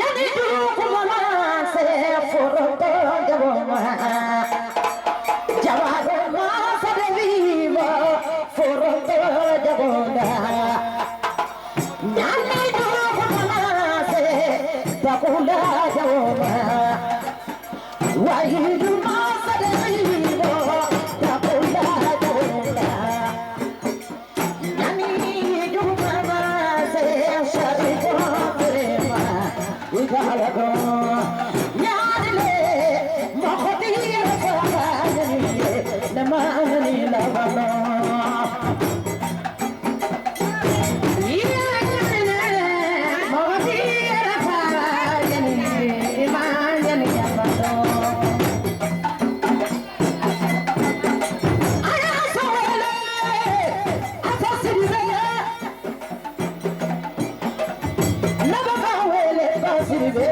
nyani du kumana se foroto jaboma jawado ma sade vivo foroto jabonda nyani du kumana se takula jaboma wahidu ma sade vivo takula jabonda nyani du kumana se shariko prema igalago nyadle mokhti rafani namani lavano mokhti rafani imani lavano aya sawale asasiribe nabawele basiribe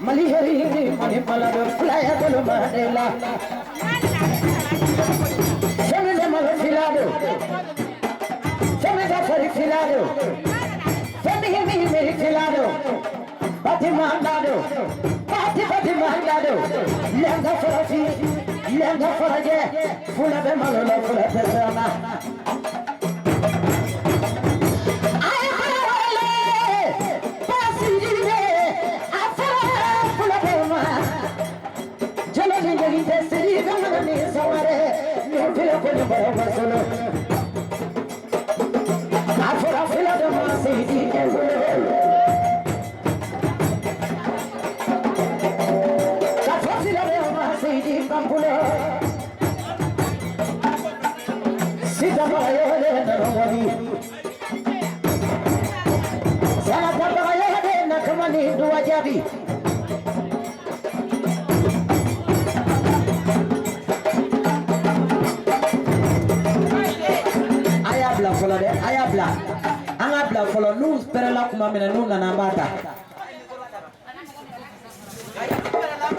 mali hari mali palado flaya bolo madela semene mal filado semene fari filado semene mi filado pati mandado pati mandado lenga faraje fula be malo la fula persona Jadi ayabla follow de ayabla anga bla follow news perela kuma mena nuna nambata